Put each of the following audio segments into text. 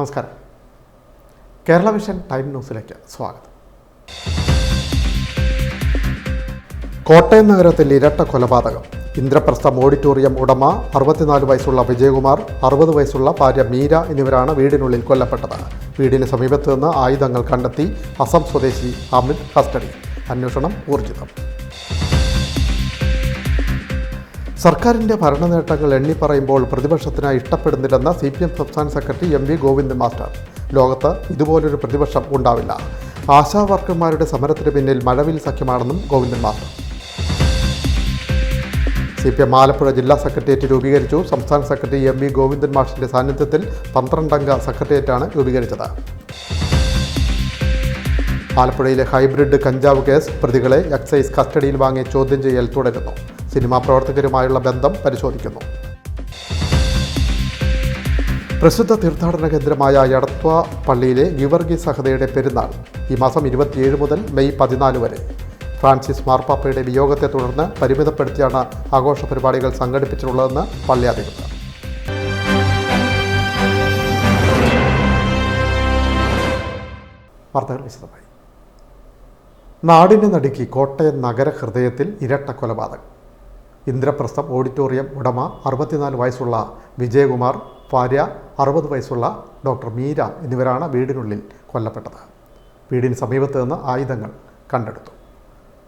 നമസ്കാരം. Kerala vision time ന്യൂസിലേക്ക് സ്വാഗതം. കോട്ടയം നഗരത്തിൽ ഇരട്ട കൊലപാതകം. ഇന്ദ്രപ്രസ്ഥം ഓഡിറ്റോറിയം ഉടമ 64 വയസ്സുള്ള വിജയകുമാർ, 60 വയസ്സുള്ള ഭാര്യ മീര എന്നിവരാണ് വീടിനുള്ളിൽ കൊല്ലപ്പെട്ടത്. വീടിന് സമീപത്ത് നിന്ന് ആയുധങ്ങൾ കണ്ടെത്തി. അസം സ്വദേശി അമിത് കസ്റ്റഡി. അന്വേഷണം ഊർജിതം. സർക്കാരിൻ്റെ ഭരണനേട്ടങ്ങൾ എണ്ണിപ്പറയുമ്പോൾ പ്രതിപക്ഷത്തിന് ഇഷ്ടപ്പെടുന്നില്ലെന്ന് CPM സംസ്ഥാന സെക്രട്ടറി MV ഗോവിന്ദൻ മാസ്റ്റർ. ലോകത്ത് ഇതുപോലൊരു പ്രതിപക്ഷം ഉണ്ടാവില്ല. ആശാ വർക്കർമാരുടെ സമരത്തിന് പിന്നിൽ മഴവിൽ സഖ്യമാണെന്നും ഗോവിന്ദൻ മാസ്റ്റർ. CPM ആലപ്പുഴ ജില്ലാ സെക്രട്ടേറിയറ്റ് രൂപീകരിച്ചു. സംസ്ഥാന സെക്രട്ടറി MV ഗോവിന്ദൻ മാസ്റ്ററിൻ്റെ സാന്നിധ്യത്തിൽ 12 അംഗ സെക്രട്ടേറിയറ്റാണ് രൂപീകരിച്ചത്. ആലപ്പുഴയിലെ ഹൈബ്രിഡ് കഞ്ചാവ് കേസ് പ്രതികളെ എക്സൈസ് കസ്റ്റഡിയിൽ വാങ്ങി ചോദ്യം ചെയ്യൽ തുടരുന്നു. സിനിമാ പ്രവർത്തകരുമായുള്ള ബന്ധം പരിശോധിക്കുന്നു. പ്രസിദ്ധ തീർത്ഥാടന കേന്ദ്രമായ എടത്വ പള്ളിയിലെ ഗീവർഗീസ് സഹതയുടെ പെരുന്നാൾ ഈ മാസം 27 മുതൽ മെയ് 14 വരെ. ഫ്രാൻസിസ് മാർപ്പാപ്പയുടെ വിയോഗത്തെ തുടർന്ന് പരിമിതപ്പെടുത്തിയാണ് ആഘോഷ പരിപാടികൾ സംഘടിപ്പിച്ചിട്ടുള്ളതെന്ന് പള്ളി അധികൃതർ. വാർത്തകൾ വിശദമായി. നാടിനെ നടുക്കി കോട്ടയം നഗരഹൃദയത്തിൽ ഇരട്ട കൊലപാതകം. ഇന്ദ്രപ്രസ്ഥം ഓഡിറ്റോറിയം ഉടമ 64 വയസ്സുള്ള വിജയകുമാർ, ഭാര്യ 60 വയസ്സുള്ള ഡോക്ടർ മീര എന്നിവരാണ് വീടിനുള്ളിൽ കൊല്ലപ്പെട്ടത്. വീടിന് സമീപത്ത് നിന്ന് ആയുധങ്ങൾ കണ്ടെടുത്തു.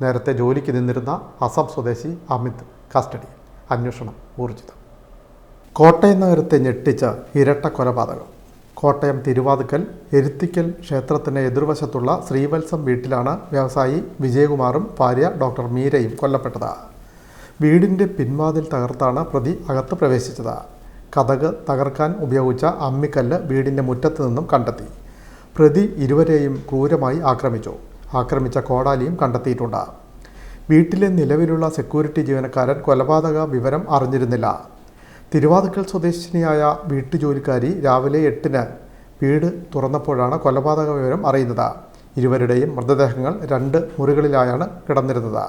നേരത്തെ ജോലിക്ക് നിന്നിരുന്ന അസം സ്വദേശി അമിത് കസ്റ്റഡി. അന്വേഷണം ഊർജിതം. കോട്ടയം നഗരത്തെ ഞെട്ടിച്ച ഇരട്ട കൊലപാതകം. കോട്ടയം തിരുവാതുക്കൽ എരുത്തിക്കൽ ക്ഷേത്രത്തിന് എതിർവശത്തുള്ള ശ്രീവത്സം വീട്ടിലാണ് വ്യവസായി വിജയകുമാറും ഭാര്യ ഡോക്ടർ മീരയും കൊല്ലപ്പെട്ടത്. വീടിൻ്റെ പിൻവാതിൽ തകർത്താണ് പ്രതി അകത്ത് പ്രവേശിച്ചത്. കതക് തകർക്കാൻ ഉപയോഗിച്ച അമ്മിക്കല്ല് വീടിൻ്റെ മുറ്റത്ത് നിന്നും കണ്ടെത്തി. പ്രതി ഇരുവരെയും ക്രൂരമായി ആക്രമിച്ച കോടാലിയും കണ്ടെത്തിയിട്ടുണ്ട്. വീട്ടിലെ നിലവിലുള്ള സെക്യൂരിറ്റി ജീവനക്കാരൻ കൊലപാതക വിവരം അറിഞ്ഞിരുന്നില്ല. തിരുവാതുക്കൽ സ്വദേശിനിയായ വീട്ടുജോലിക്കാരി രാവിലെ 8-ന് വീട് തുറന്നപ്പോഴാണ് കൊലപാതക വിവരം അറിയുന്നത്. ഇരുവരുടെയും മൃതദേഹങ്ങൾ 2 മുറികളിലായാണ് കിടന്നിരുന്നത്.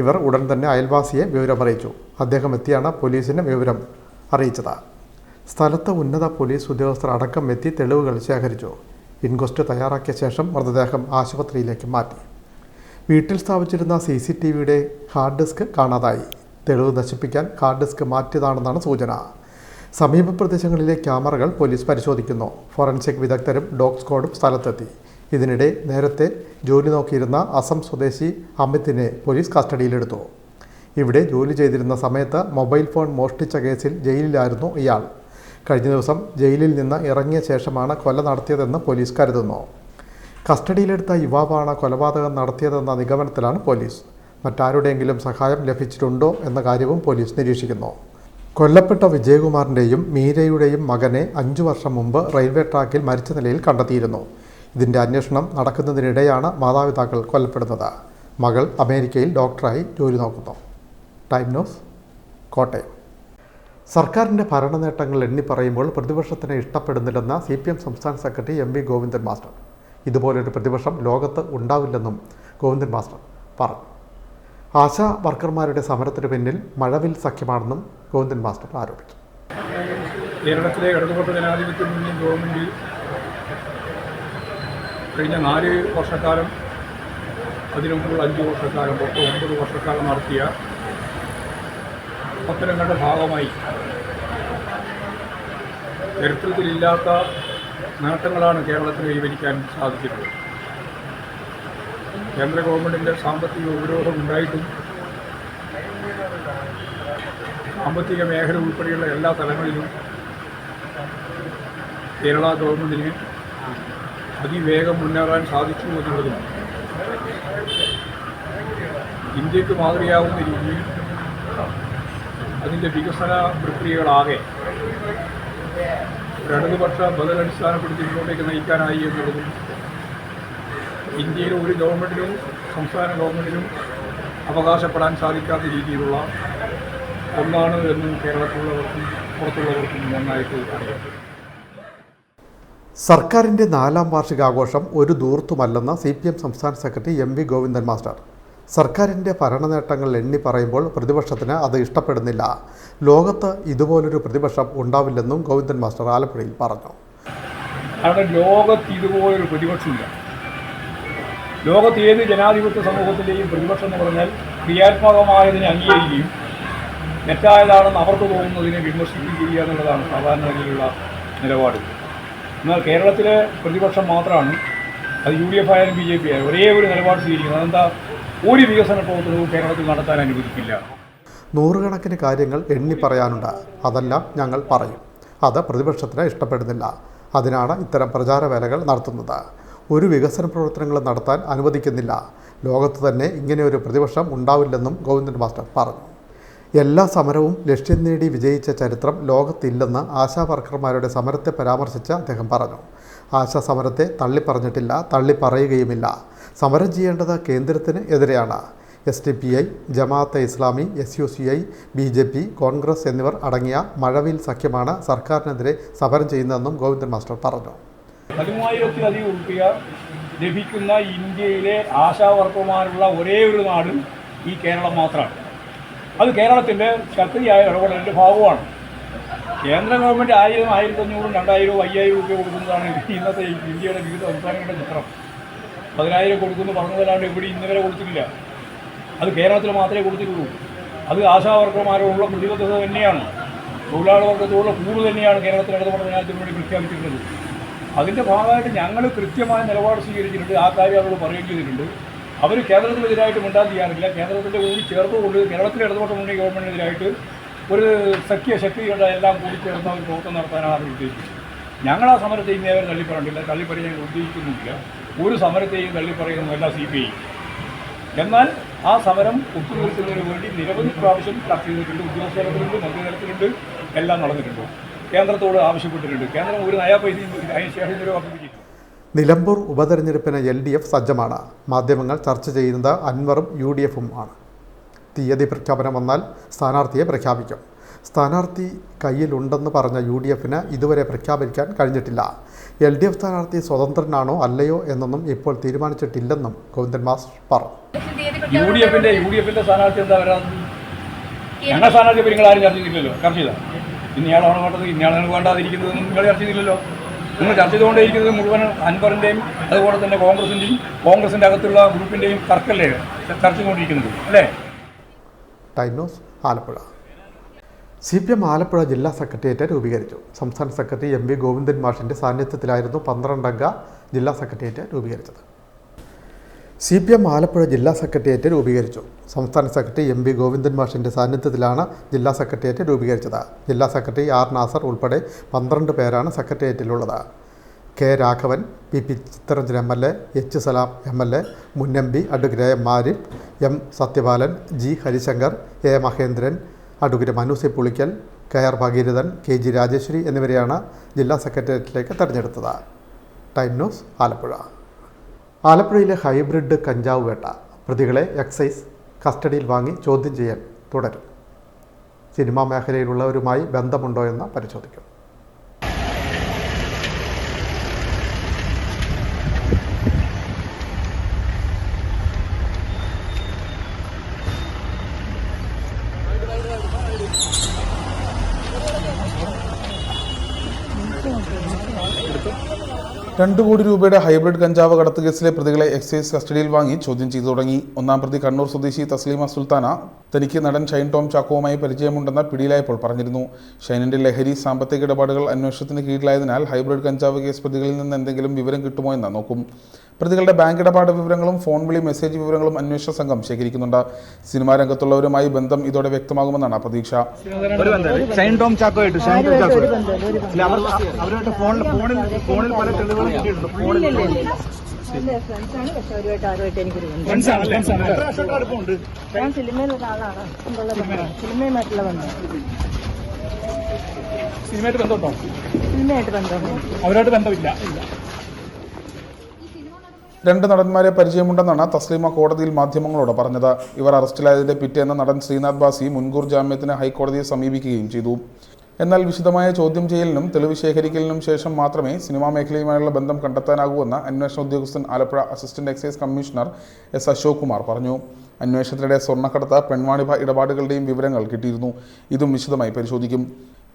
ഇവർ ഉടൻ തന്നെ അയൽവാസിയെ വിവരമറിയിച്ചു. അദ്ദേഹം എത്തിയാണ് പോലീസിനെ വിവരം അറിയിച്ചത്. സ്ഥലത്ത് ഉന്നത പോലീസ് ഉദ്യോഗസ്ഥർ അടക്കം എത്തി തെളിവുകൾ ശേഖരിച്ചു. ഇൻക്വസ്റ്റ് തയ്യാറാക്കിയ ശേഷം മൃതദേഹം ആശുപത്രിയിലേക്ക് മാറ്റി. വീട്ടിൽ സ്ഥാപിച്ചിരുന്ന CCTVയുടെ ഹാർഡ് ഡിസ്ക് കാണാതായി. തെളിവ് നശിപ്പിക്കാൻ ഹാർഡ് ഡിസ്ക് മാറ്റിയതാണെന്നാണ് സൂചന. സമീപ പ്രദേശങ്ങളിലെ ക്യാമറകൾ പോലീസ് പരിശോധിക്കുന്നു. ഫോറൻസിക് വിദഗ്ധരും ഡോഗ് സ്ക്വാഡും സ്ഥലത്തെത്തി. ഇതിനിടെ നേരത്തെ ജോലി നോക്കിയിരുന്ന അസം സ്വദേശി അമിതിനെ പോലീസ് കസ്റ്റഡിയിലെടുത്തു. ഇവിടെ ജോലി ചെയ്തിരുന്ന സമയത്ത് മൊബൈൽ ഫോൺ മോഷ്ടിച്ച കേസിൽ ജയിലിലായിരുന്നു ഇയാൾ. കഴിഞ്ഞ ദിവസം ജയിലിൽ നിന്ന് ഇറങ്ങിയ ശേഷമാണ് കൊല നടത്തിയതെന്ന് പോലീസ് കരുതുന്നു. കസ്റ്റഡിയിലെടുത്ത യുവാവാണ് കൊലപാതകം നടത്തിയതെന്ന നിഗമനത്തിലാണ് പോലീസ്. മറ്റാരുടെയെങ്കിലും സഹായം ലഭിച്ചിട്ടുണ്ടോ എന്ന കാര്യവും പോലീസ് നിരീക്ഷിക്കുന്നു. കൊല്ലപ്പെട്ട വിജയകുമാറിൻ്റെയും മീരയുടെയും മകനെ 5 വർഷം മുമ്പ് റെയിൽവേ ട്രാക്കിൽ മരിച്ച നിലയിൽ കണ്ടെത്തിയിരുന്നു. ഇതിൻ്റെ അന്വേഷണം നടക്കുന്നതിനിടെയാണ് മാതാപിതാക്കൾ കൊല്ലപ്പെടുന്നത്. മകൾ അമേരിക്കയിൽ ഡോക്ടറായി ജോലി നോക്കുന്നു. Time news, Kottayam. സർക്കാരിൻ്റെ ഭരണനേട്ടങ്ങൾ എണ്ണിപ്പറയുമ്പോൾ പ്രതിപക്ഷത്തിന് ഇഷ്ടപ്പെടുന്നില്ലെന്ന് CPM സംസ്ഥാന സെക്രട്ടറി MV ഗോവിന്ദൻ മാസ്റ്റർ. ഇതുപോലൊരു പ്രതിപക്ഷം ലോകത്ത് ഉണ്ടാവില്ലെന്നും ഗോവിന്ദൻ മാസ്റ്റർ പറഞ്ഞു. ആശാ വർക്കർമാരുടെ സമരത്തിന് പിന്നിൽ മഴവിൽ സഖ്യമാണെന്നും ഗോവിന്ദൻ മാസ്റ്റർ ആരോപിച്ചു. കേരളത്തിലെ ഇടതുപക്ഷ ജനാധിപത്യ മുന്നണി ഗവൺമെൻറ് കഴിഞ്ഞ 4 വർഷക്കാലം, അതിനു മുമ്പ് 5 വർഷക്കാലം, 9 വർഷക്കാലം നടത്തിയ പത്തനങ്ങളുടെ ഭാഗമായി ചരിത്രത്തിലില്ലാത്ത നേട്ടങ്ങളാണ് കേരളത്തിന് കൈവരിക്കാൻ സാധിച്ചിട്ടുള്ളത്. കേന്ദ്ര ഗവൺമെൻറ്റിൻ്റെ സാമ്പത്തിക ഉപരോധം ഉണ്ടായിട്ടും സാമ്പത്തിക മേഖല ഉൾപ്പെടെയുള്ള എല്ലാ തലങ്ങളിലും കേരള ഗവൺമെൻറ്റിന് അതിവേഗം മുന്നേറാൻ സാധിച്ചു എന്നുള്ളതും ഇന്ത്യക്ക് മാതൃകയാവുന്ന രീതിയിൽ അതിൻ്റെ വികസന പ്രക്രിയകളാകെ ഇടതുപക്ഷ ബദലടിസ്ഥാനപ്പെടുത്തി മുന്നോട്ടേക്ക് നയിക്കാനായി എന്നുള്ളതും ഇന്ത്യയിലെ ഒരു ഗവൺമെൻറ്റിനും സംസ്ഥാന ഗവൺമെൻറ്റിനും അവകാശപ്പെടാൻ സാധിക്കാത്ത രീതിയിലുള്ള ഒന്നാണ് എന്ന് കേരളത്തിലുള്ളവർക്കും പുറത്തുള്ളവർക്കും നന്നായിട്ട് അറിയാം. സർക്കാരിൻ്റെ 4ാം വാർഷികാഘോഷം ഒരു ദൂർത്തുമല്ലെന്ന് CPM സംസ്ഥാന സെക്രട്ടറി MV ഗോവിന്ദൻ മാസ്റ്റർ. സർക്കാരിൻ്റെ ഭരണനേട്ടങ്ങൾ എണ്ണി പറയുമ്പോൾ പ്രതിപക്ഷത്തിന് അത് ഇഷ്ടപ്പെടുന്നില്ല. ലോകത്ത് ഇതുപോലൊരു പ്രതിപക്ഷം ഉണ്ടാവില്ലെന്നും ഗോവിന്ദൻ മാസ്റ്റർ ആലപ്പുഴയിൽ പറഞ്ഞു. കാരണം ലോകത്ത് ഇതുപോലൊരു പ്രതിപക്ഷമില്ല. ലോകത്ത് ഏത് ജനാധിപത്യ സമൂഹത്തിൻ്റെയും പ്രതിപക്ഷം എന്ന് പറഞ്ഞാൽ ക്രിയാത്മകമായതിനെ അംഗീകരിക്കുകയും തെറ്റായതാണെന്ന് അവർക്ക് തോന്നുന്നതിനെ വിമർശിക്കുകയും ചെയ്യുക എന്നുള്ളതാണ് സാധാരണ നിലയിലുള്ള നിലപാട്. എന്നാൽ കേരളത്തിലെ പ്രതിപക്ഷം മാത്രമാണ്, അത് UDF ആയാലും BJP ആയാലും ഒരേ ഒരു നിലപാട് സ്വീകരിക്കുന്നത്. അതെന്താ? ഒരു വികസന പ്രവർത്തനവും കേരളത്തിൽ നടത്താൻ അനുവദിക്കില്ല. നൂറുകണക്കിന് കാര്യങ്ങൾ എണ്ണി പറയാനുണ്ട്, അതെല്ലാം ഞങ്ങൾ പറയും. അത് പ്രതിപക്ഷത്തിന് ഇഷ്ടപ്പെടുന്നില്ല. അതിനാണ് ഇത്തരം പ്രചാരവേലകൾ നടത്തുന്നത്. ഒരു വികസന പ്രവർത്തനങ്ങൾ നടത്താൻ അനുവദിക്കുന്നില്ല. ലോകത്ത് തന്നെ ഇങ്ങനെയൊരു പ്രതിപക്ഷം ഉണ്ടാവില്ലെന്നും ഗോവിന്ദൻ മാസ്റ്റർ പറഞ്ഞു. എല്ലാ സമരവും ലക്ഷ്യം നേടി വിജയിച്ച ചരിത്രം ലോകത്തില്ലെന്ന് ആശാ വർക്കർമാരുടെ സമരത്തെ പരാമർശിച്ച് അദ്ദേഹം പറഞ്ഞു. ആശാ സമരത്തെ തള്ളിപ്പറഞ്ഞിട്ടില്ല, തള്ളിപ്പറയുകയുമില്ല. സമരം ചെയ്യേണ്ടത് കേന്ദ്രത്തിന് എതിരെയാണ്. SDPI, Jamaat-e Islami, SUCI, BJP, Congress എന്നിവർ അടങ്ങിയ മഴവിൽ സഖ്യമാണ് സർക്കാരിനെതിരെ സമരം ചെയ്യുന്നതെന്നും ഗോവിന്ദൻ മാസ്റ്റർ പറഞ്ഞു. 10,000-ലധികം രൂപ ലഭിക്കുന്ന ഇന്ത്യയിലെ ആശാ വർക്കർമാരുള്ള ഒരേ ഒരു നാട് ഈ കേരളം മാത്രമാണ്. അത് കേരളത്തിൻ്റെ ശക്തിയായ ഇടപെടലിൻ്റെ ഭാഗമാണ്. കേന്ദ്ര ഗവൺമെൻറ് 1000, 1500, 2000, 5000 രൂപ കൊടുക്കുന്നതാണ് ഇന്നത്തെ ഇന്ത്യയുടെ വിവിധ സംസ്ഥാനങ്ങളുടെ ചിത്രം. 10,000 കൊടുക്കുന്നു പറഞ്ഞതല്ലാണ്ട് ഇവിടെ ഇന്നുവരെ കൊടുത്തിട്ടില്ല. അത് കേരളത്തിൽ മാത്രമേ കൊടുത്തിട്ടുള്ളൂ. അത് ആശാ വർക്കർമാരോടുള്ള പ്രതിബദ്ധത തന്നെയാണ്, തൊഴിലാളി വർഗത്തോടുള്ള കൂറ് തന്നെയാണ് കേരളത്തിൽ ഇടതുപക്ഷ ജനാധിപത്യത്തിന് വേണ്ടി പ്രഖ്യാപിച്ചിട്ടുള്ളത്. അതിൻ്റെ ഭാഗമായിട്ട് ഞങ്ങൾ കൃത്യമായ നിലപാട് സ്വീകരിച്ചിട്ടുണ്ട്. ആ കാര്യം അവരോട് പറയുകയും ചെയ്തിട്ടുണ്ട്. അവർ കേന്ദ്രത്തിനെതിരായിട്ട് മിണ്ടാൻ ചെയ്യാറില്ല. കേന്ദ്രത്തിൻ്റെ കൂടി ചേർത്തുകൊണ്ട് കേരളത്തിലെ ഇടതുപക്ഷ മുന്നണി ഗവൺമെൻറ്റിനെതിരായിട്ട് ഒരു ശക്തിയുടെ എല്ലാം കൂടി ചേർന്ന ഒരു പ്രവർത്തനം നടത്താനാണ് അവർ ഉദ്ദേശിച്ചത്. ഞങ്ങൾ ആ സമരത്തെ ഇന്നേ അവർ തള്ളിപ്പറഞ്ഞിട്ടില്ല, തള്ളിപ്പറയാൻ ഞങ്ങൾ ഉദ്ദേശിക്കുന്നില്ല. ഒരു സമരത്തെയും തള്ളിപ്പറയുന്നതല്ല CPI. എന്നാൽ ആ സമരം ഒത്തുതീർക്കുന്നതിന് വേണ്ടി നിരവധി പ്രാവശ്യം ചർച്ച ചെയ്തിട്ടുണ്ട്. ഉദ്യോഗസ്ഥ തലത്തിലുണ്ട്, മന്ത്രിതലത്തിലുണ്ട്, എല്ലാം നടന്നിട്ടുണ്ട്. കേന്ദ്രത്തോട് ആവശ്യപ്പെട്ടിട്ടുണ്ട്. കേന്ദ്രം ഒരു നയാ പൈസയും അതിന് ശേഷം നിരവാക്കിപ്പിച്ചിട്ടുണ്ട്. നിലമ്പൂർ ഉപതെരഞ്ഞെടുപ്പിന് LDF സജ്ജമാണ്. മാധ്യമങ്ങൾ ചർച്ച ചെയ്യുന്നത് അൻവറും UDF-ഉം ആണ്. തീയതി പ്രഖ്യാപനം വന്നാൽ സ്ഥാനാർത്ഥിയെ പ്രഖ്യാപിക്കും. സ്ഥാനാർത്ഥി കയ്യിലുണ്ടെന്ന് പറഞ്ഞ UDF-ന് ഇതുവരെ പ്രഖ്യാപിക്കാൻ കഴിഞ്ഞിട്ടില്ല. LDF സ്ഥാനാർത്ഥി സ്വതന്ത്രനാണോ അല്ലയോ എന്നൊന്നും ഇപ്പോൾ തീരുമാനിച്ചിട്ടില്ലെന്നും ഗോവിന്ദൻ മാസ്റ്റർ പറഞ്ഞു. UDF-ന്റെ സ്ഥാനാർത്ഥി എന്താ വരാത്തത്? ഞങ്ങളുടെ സ്ഥാനാർത്ഥി നിങ്ങൾ ആരും ചർച്ച ചെയ്തില്ലല്ലോ. ചർച്ച ചെയ്താൽ ഇന്നയാളാണ് വേണ്ടത്, ഇന്നയാളാണ് വേണ്ടാതിരിക്കുന്നതെന്നും നിങ്ങൾ ചർച്ച ചെയ്തില്ലല്ലോ. നിങ്ങൾ ചർച്ച ചെയ്തുകൊണ്ടേയിരിക്കുന്നത് മുഴുവൻ അൻവറിൻ്റെയും അതുപോലെ തന്നെ കോൺഗ്രസിൻ്റെ അകത്തുള്ള ഗ്രൂപ്പിൻ്റെയും തർക്കല്ലേ ചർച്ച ചെയ്തുകൊണ്ടിരിക്കുന്നത് അല്ലേ? Time news, Alappuzha. CPM Alappuzha ജില്ലാ സെക്രട്ടേറിയറ്റ് രൂപീകരിച്ചു. സംസ്ഥാന സെക്രട്ടറി MV ഗോവിന്ദൻ മാഷിൻ്റെ സാന്നിധ്യത്തിലായിരുന്നു 12-അംഗ ജില്ലാ സെക്രട്ടേറിയറ്റ് രൂപീകരിച്ചത്. CPM ആലപ്പുഴ ജില്ലാ സെക്രട്ടേറിയറ്റ് രൂപീകരിച്ചു. സംസ്ഥാന സെക്രട്ടറി MV ഗോവിന്ദൻ മാഷിൻ്റെ സാന്നിധ്യത്തിലാണ് ജില്ലാ സെക്രട്ടേറിയറ്റ് രൂപീകരിച്ചത്. ജില്ലാ സെക്രട്ടറി R നാസർ ഉൾപ്പെടെ 12 പേരാണ് സെക്രട്ടേറിയറ്റിലുള്ളത്. K Raghavan, PP Chittaranjan MLA, H Salam MLA, മുൻ MP advocate AM Marif, M Sathyapalan, G Harishankar, A Mahendran, advocate Manu C Pulikkal, KR Bhagirathan, KG Rajeshwari എന്നിവരെയാണ് ജില്ലാ സെക്രട്ടേറിയറ്റിലേക്ക് തെരഞ്ഞെടുത്തത്. Time news, Alappuzha. ആലപ്പുഴയിലെ ഹൈബ്രിഡ് കഞ്ചാവ് വേട്ട. പ്രതികളെ എക്സൈസ് കസ്റ്റഡിയിൽ വാങ്ങി ചോദ്യം ചെയ്യാൻ തുടരും. സിനിമാ മേഖലയിലുള്ളവരുമായി ബന്ധമുണ്ടോ എന്ന് പരിശോധിക്കും. ₹2 കോടി ഹൈബ്രിഡ് കഞ്ചാവ് കടത്ത് കേസിലെ പ്രതികളെ എക്സൈസ് കസ്റ്റഡിയിൽ വാങ്ങി ചോദ്യം ചെയ്തു തുടങ്ങി. ഒന്നാം പ്രതി കണ്ണൂർ സ്വദേശി തസ്ലീമ സുൽത്താന തനിക്ക് നടൻ ഷൈൻ ടോം ചാക്കോവുമായി പരിചയമുണ്ടെന്ന് പിടിയിലായപ്പോൾ പറഞ്ഞിരുന്നു. ഷൈനിന്റെ ലഹരി സാമ്പത്തിക ഇടപാടുകൾ അന്വേഷണത്തിന് കീഴിലായതിനാൽ ഹൈബ്രിഡ് കഞ്ചാവ് കേസ് പ്രതികളിൽ നിന്ന് എന്തെങ്കിലും വിവരം കിട്ടുമോ എന്ന് നോക്കും. പ്രതികളുടെ ബാങ്ക് ഇടപാട് വിവരങ്ങളും ഫോൺ വിളി മെസ്സേജ് വിവരങ്ങളും അന്വേഷണ സംഘം ശേഖരിക്കുന്നുണ്ട്. സിനിമാ രംഗത്തുള്ളവരുമായി ബന്ധം ഇതോടെ വ്യക്തമാകുമെന്നാണ് പ്രതീക്ഷ. അവരായിട്ട് ബന്ധമില്ല. 2 നടന്മാരെ പരിചയമുണ്ടെന്നാണ് തസ്ലീമ കോടതിയിൽ മാധ്യമങ്ങളോട് പറഞ്ഞത്. ഇവർ അറസ്റ്റിലായതിന്റെ പിറ്റേന്ന് നടൻ ശ്രീനാഥ് ബാസി മുൻകൂർ ജാമ്യത്തിന് ഹൈക്കോടതിയെ സമീപിക്കുകയും ചെയ്തു. എന്നാൽ വിശദമായ ചോദ്യം ചെയ്യലിനും തെളിവ് ശേഖരിക്കലിനും ശേഷം മാത്രമേ സിനിമാ മേഖലയുമായുള്ള ബന്ധം കണ്ടെത്താനാകൂവെന്ന് അന്വേഷണ ഉദ്യോഗസ്ഥൻ Alappuzha assistant excise commissioner S Ashok Kumar പറഞ്ഞു. അന്വേഷണത്തിനിടെ സ്വർണ്ണക്കടത്ത്, പെൺവാണിഭ ഇടപാടുകളുടെയും വിവരങ്ങൾ കിട്ടിയിരുന്നു. ഇതും വിശദമായി പരിശോധിക്കും.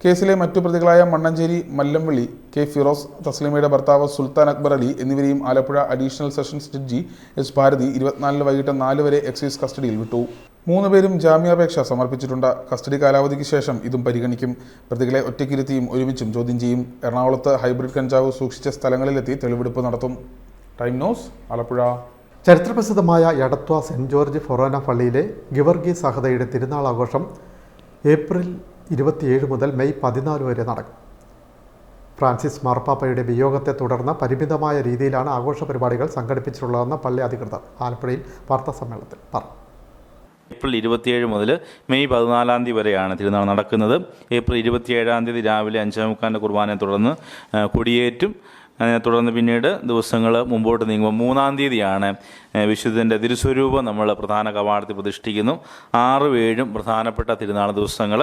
കേസിലെ മറ്റു പ്രതികളായ മണ്ണഞ്ചേരി മല്ലംവിളി കെ ഫിറോസ്, തസ്ലീമയുടെ ഭർത്താവ് സുൽത്താൻ അക്ബർ അലി എന്നിവരെയും Alappuzha additional sessions judge S Bharathi 24 വൈകിട്ട് 4 വരെ എക്സൈസ് കസ്റ്റഡിയിൽ വിട്ടു. 3 പേരും ജാമ്യാപേക്ഷ സമർപ്പിച്ചിട്ടുണ്ട്. കസ്റ്റഡി കാലാവധിക്ക് ശേഷം ഇതും പരിഗണിക്കും. പ്രതികളെ ഒറ്റയ്ക്കിരുത്തിയും ഒരുമിച്ചും ചോദ്യം ചെയ്യും. എറണാകുളത്ത് ഹൈബ്രിഡ് കഞ്ചാവ് സൂക്ഷിച്ച സ്ഥലങ്ങളിലെത്തി തെളിവെടുപ്പ് നടത്തും. Time news, Alappuzha. ചരിത്രപ്രസിദ്ധമായ എടത്വ സെൻറ് ജോർജ് ഫൊറോന പള്ളിയിലെ ഗിവർഗീസ് സഹദയുടെ തിരുനാൾ ആഘോഷം ഏപ്രിൽ 27 മുതൽ മെയ് 14 വരെ നടക്കും. ഫ്രാൻസിസ് മാർപ്പാപ്പയുടെ വിയോഗത്തെ തുടർന്ന് പരിമിതമായ രീതിയിലാണ് ആഘോഷ പരിപാടികൾ സംഘടിപ്പിച്ചിട്ടുള്ളതെന്ന് പള്ളി അധികൃതർ ആലപ്പുഴയിൽ വാർത്താസമ്മേളനത്തിൽ പറഞ്ഞു. ഏപ്രിൽ 27 മുതൽ മെയ് 14 വരെയാണ് തിരുനാൾ നടക്കുന്നത്. ഏപ്രിൽ 27 രാവിലെ 5:45 കുർബാനയെ തുടർന്ന് കൊടിയേറ്റും. തുടർന്ന് പിന്നീട് ദിവസങ്ങൾ മുമ്പോട്ട് നീങ്ങുമ്പോൾ 3-ാം തീയതിയാണ് വിശുദ്ധൻ്റെ തിരുസ്വരൂപം നമ്മൾ പ്രധാന കവാടത്തിൽ പ്രതിഷ്ഠിക്കുന്നു. 6-7 പ്രധാനപ്പെട്ട തിരുനാൾ ദിവസങ്ങൾ.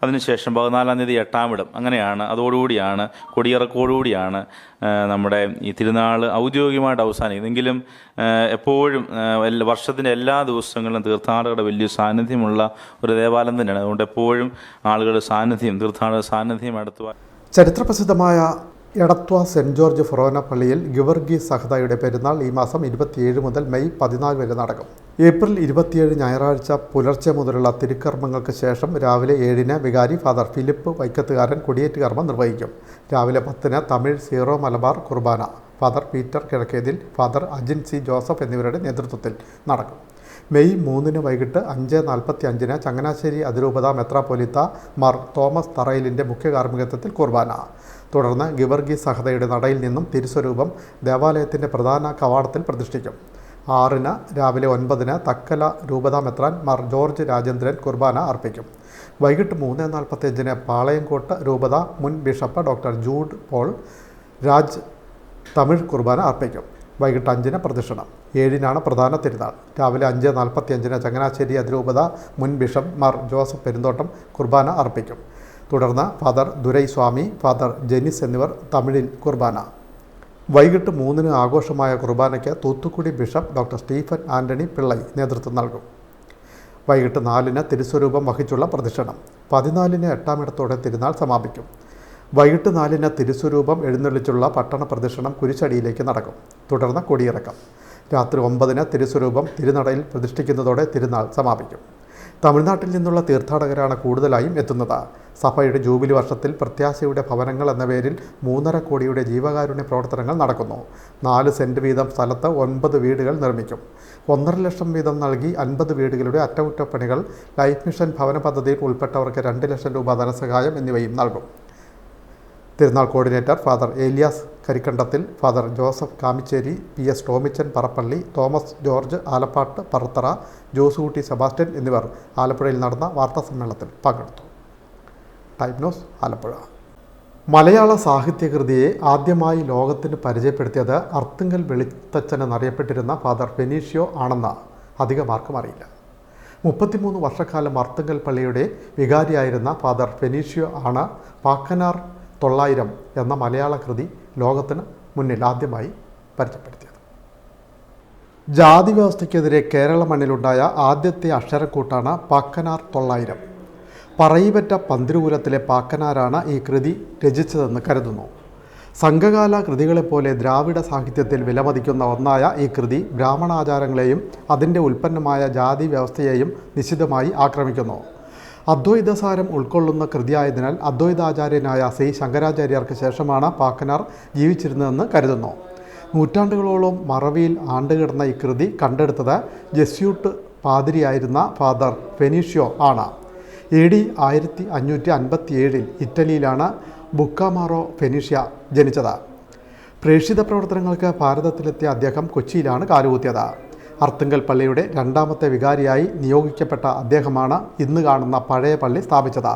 അതിനുശേഷം 14-ാം തീയതി 8-ാം ഇടം. അങ്ങനെയാണ്. അതോടുകൂടിയാണ് കൊടിയിറക്കോടുകൂടിയാണ് നമ്മുടെ ഈ തിരുനാൾ ഔദ്യോഗികമായിട്ട് അവസാനിക്കുന്നത്. എങ്കിലും എപ്പോഴും വർഷത്തിൻ്റെ എല്ലാ ദിവസങ്ങളിലും തീർത്ഥാടകരുടെ വലിയ സാന്നിധ്യമുള്ള ഒരു ദേവാലയം തന്നെയാണ്. അതുകൊണ്ട് എപ്പോഴും ആളുകളുടെ സാന്നിധ്യം, തീർത്ഥാടക സാന്നിധ്യം അടുത്തുവാൻ. ചരിത്രപ്രസിദ്ധമായ എടത്വ സെൻറ് ജോർജ് ഫൊറോന പള്ളിയിൽ ഗിവർഗീസ് സഹദയുടെ പെരുന്നാൾ ഈ മാസം 27 മുതൽ മെയ് 14 വരെ നടക്കും. ഏപ്രിൽ 27 ഞായറാഴ്ച പുലർച്ചെ മുതലുള്ള തിരുക്കർമ്മങ്ങൾക്ക് ശേഷം രാവിലെ 7-ന് വികാരി ഫാദർ ഫിലിപ്പ് വൈക്കത്തുകാരൻ കൊടിയേറ്റ് കർമ്മം നിർവഹിക്കും. രാവിലെ 10-ന് തമിഴ് സീറോ മലബാർ കുർബാന father Peter Kizhakkethil, father Ajin C Joseph എന്നിവരുടെ നേതൃത്വത്തിൽ നടക്കും. മെയ് 3-ന് വൈകിട്ട് 5:45-ന് ചങ്ങനാശ്ശേരി അതിരൂപത മെത്രാപ്പൊലീത്ത മാർ തോമസ് തറയിലിൻ്റെ മുഖ്യ കാർമ്മികത്വത്തിൽ കുർബാന. തുടർന്ന് ഗിവർഗീസ് സഹദയുടെ നടയിൽ നിന്നും തിരുസ്വരൂപം ദേവാലയത്തിൻ്റെ പ്രധാന കവാടത്തിൽ പ്രതിഷ്ഠിക്കും. 6-ന് രാവിലെ 9-ന് തക്കല രൂപതാ മെത്രാൻ മാർ ജോർജ് രാജേന്ദ്രൻ കുർബാന അർപ്പിക്കും. വൈകിട്ട് 3:45-ന് പാളയംകോട്ട് രൂപത മുൻ bishop doctor Jude Paul Raj Tamil കുർബാന അർപ്പിക്കും. വൈകിട്ട് 5-ന് പ്രദക്ഷിണം. 7-നാണ് പ്രധാന തിരുനാൾ. രാവിലെ 5:45-ന് ചങ്ങനാശ്ശേരി അതിരൂപത മുൻ ബിഷപ്പ് മാർ ജോസഫ് പെരുന്തോട്ടം കുർബാന അർപ്പിക്കും. തുടർന്ന് ഫാദർ ദുരൈ സ്വാമി, ഫാദർ ജെനിസ് എന്നിവർ തമിഴിൽ കുർബാന. വൈകിട്ട് 3-ന് ആഘോഷമായ കുർബാനയ്ക്ക് Thoothukudi bishop doctor Stephen Antony Pillai നേതൃത്വം നൽകും. വൈകിട്ട് 4-ന് തിരുസ്വരൂപം വഹിച്ചുള്ള പ്രദക്ഷിണം. 14-ന് 8-ാം ഇടത്തോടെ തിരുനാൾ സമാപിക്കും. വൈകിട്ട് 4-ന് തിരുസ്വരൂപം എഴുന്നള്ളിച്ചുള്ള പട്ടണ പ്രദക്ഷിണം കുരിശടിയിലേക്ക് നടക്കും. തുടർന്ന് കൊടിയിറക്കം. രാത്രി 9-ന് തിരുസ്വരൂപം തിരുനടയിൽ പ്രതിഷ്ഠിക്കുന്നതോടെ തിരുനാൾ സമാപിക്കും. തമിഴ്നാട്ടിൽ നിന്നുള്ള തീർത്ഥാടകരാണ് കൂടുതലായും എത്തുന്നത്. സഭയുടെ ജൂബിലി വർഷത്തിൽ പ്രത്യാശയുടെ ഭവനങ്ങൾ എന്ന പേരിൽ 3.5 കോടിയുടെ ജീവകാരുണ്യ പ്രവർത്തനങ്ങൾ നടക്കുന്നു. 4 സെൻറ് വീതം സ്ഥലത്ത് 9 വീടുകൾ നിർമ്മിക്കും. 1.5 ലക്ഷം വീതം നൽകി 50 വീടുകളുടെ അറ്റകുറ്റപ്പണികൾ, ലൈഫ് മിഷൻ ഭവന പദ്ധതിയിൽ ഉൾപ്പെട്ടവർക്ക് 2 ലക്ഷം രൂപ ധനസഹായം എന്നിവയും നൽകും. തിരുനാൾ coordinator father Elias Karikkandathil, father Joseph Kamichery, PS Tomichan Parappally, Thomas George Alappattu Parathara, Josekutty Sebastian എന്നിവർ ആലപ്പുഴയിൽ നടന്ന വാർത്താസമ്മേളനത്തിൽ പങ്കെടുത്തു. Time news, Alappuzha. മലയാള സാഹിത്യകൃതിയെ ആദ്യമായി ലോകത്തിന് പരിചയപ്പെടുത്തിയത് അർത്തുങ്കൽ വെളിത്തച്ഛൻ എന്നറിയപ്പെട്ടിരുന്ന ഫാദർ ഫെനീഷ്യോ ആണെന്ന് അധികമാർക്കും അറിയില്ല. 33 വർഷക്കാലം അർത്തുങ്കൽ പള്ളിയുടെ വികാരിയായിരുന്ന ഫാദർ ഫെനീഷ്യോ ആണ് പാക്കനാർ 900 എന്ന മലയാള കൃതി ലോകത്തിന് മുന്നിൽ ആദ്യമായി പരിചയപ്പെടുത്തിയത്. ജാതി വ്യവസ്ഥയ്ക്കെതിരെ കേരള മണ്ണിലുണ്ടായ ആദ്യത്തെ അക്ഷരക്കൂട്ടാണ് പാക്കനാർ 900. പറയിപറ്റ പന്തിരുകുലത്തിലെ പാക്കനാരാണ് ഈ കൃതി രചിച്ചതെന്ന് കരുതുന്നു. സംഘകാല കൃതികളെപ്പോലെ ദ്രാവിഡ സാഹിത്യത്തിൽ വിലമതിക്കുന്ന ഒന്നായ ഈ കൃതി ബ്രാഹ്മണാചാരങ്ങളെയും അതിൻ്റെ ഉൽപ്പന്നമായ ജാതി വ്യവസ്ഥയെയും നിശിതമായി ആക്രമിക്കുന്നു. അദ്വൈതസാരം ഉൾക്കൊള്ളുന്ന കൃതിയായതിനാൽ അദ്വൈതാചാര്യനായ ശ്രീ ശങ്കരാചാര്യർക്ക് ശേഷമാണ് പാക്കനാർ ജീവിച്ചിരുന്നതെന്ന് കരുതുന്നു. നൂറ്റാണ്ടുകളോളം മറവിയിൽ ആണ്ടുകിടന്ന ഈ കൃതി കണ്ടെടുത്തത് ജെസ്യൂട്ട് പാതിരിയായിരുന്ന ഫാദർ ഫെനീഷ്യോ ആണ്. AD 1557 ഇറ്റലിയിലാണ് ബുക്കാമാറോ ഫെനീഷ്യ ജനിച്ചത്. പ്രേക്ഷിത പ്രവർത്തനങ്ങൾക്ക് ഭാരതത്തിലെത്തിയ അദ്ദേഹം കൊച്ചിയിലാണ് കാലുകുത്തിയത്. അർത്തുങ്കൽ പള്ളിയുടെ 2ാമത്തെ വികാരിയായി നിയോഗിക്കപ്പെട്ട അദ്ദേഹമാണ് ഇന്ന് കാണുന്ന പഴയ പള്ളി സ്ഥാപിച്ചത്.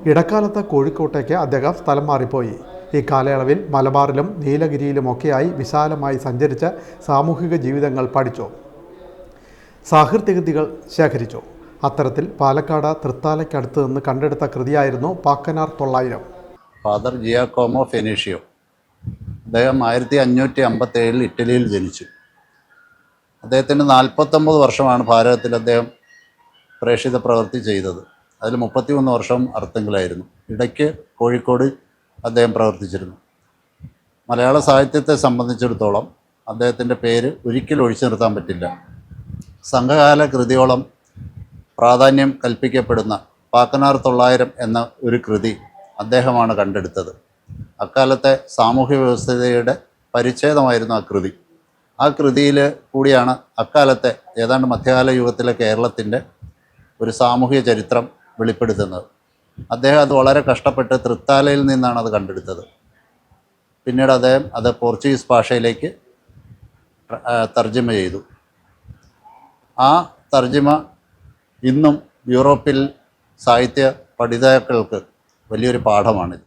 ഇടക്കാലത്ത് കോഴിക്കോട്ടേക്ക് അദ്ദേഹം സ്ഥലം മാറിപ്പോയി. ഈ കാലയളവിൽ മലബാറിലും നീലഗിരിയിലുമൊക്കെയായി വിശാലമായി സഞ്ചരിച്ച് സാമൂഹിക ജീവിതങ്ങൾ പഠിച്ചു, സാഹിത്യകൃതികൾ ശേഖരിച്ചു. അത്തരത്തിൽ പാലക്കാട് തൃത്താലയ്ക്കടുത്ത് നിന്ന് കണ്ടെടുത്ത കൃതിയായിരുന്നു പാക്കനാർ 900. ഫാദർ ജിയാക്കോമോ ഫെനീഷ്യോ, അദ്ദേഹം 1557 ഇറ്റലിയിൽ ജനിച്ചു. അദ്ദേഹത്തിന് 49 വർഷമാണ് ഭാരതത്തിൽ അദ്ദേഹം പ്രേക്ഷിത പ്രവൃത്തി ചെയ്തത്. അതിൽ 33 വർഷം അർത്തുങ്കലായിരുന്നു. ഇടയ്ക്ക് കോഴിക്കോട് അദ്ദേഹം പ്രവർത്തിച്ചിരുന്നു. മലയാള സാഹിത്യത്തെ സംബന്ധിച്ചിടത്തോളം അദ്ദേഹത്തിൻ്റെ പേര് ഒരിക്കലും ഒഴിച്ചു നിർത്താൻ പറ്റില്ല. സംഘകാല കൃതിയോളം പ്രാധാന്യം കൽപ്പിക്കപ്പെടുന്ന പാക്കനാർ 900 എന്ന ഒരു കൃതി അദ്ദേഹമാണ് കണ്ടെടുത്തത്. അക്കാലത്തെ സാമൂഹ്യ വ്യവസ്ഥയുടെ പരിച്ഛേദമായിരുന്നു ആ കൃതി. ആ കൃതിയിൽ കൂടിയാണ് അക്കാലത്തെ ഏതാണ്ട് മധ്യകാല യുഗത്തിലെ കേരളത്തിൻ്റെ ഒരു സാമൂഹ്യ ചരിത്രം വെളിപ്പെടുത്തുന്നത്. അദ്ദേഹം അത് വളരെ കഷ്ടപ്പെട്ട് തൃത്താലയിൽ നിന്നാണ് അത് കണ്ടെടുത്തത്. പിന്നീട് അദ്ദേഹം അത് പോർച്ചുഗീസ് ഭാഷയിലേക്ക് തർജ്ജിമ ചെയ്തു. ആ തർജ്ജിമ ഇന്നും യൂറോപ്പിൽ സാഹിത്യ പഠിതാക്കൾക്ക് വലിയൊരു പാഠമാണിത്.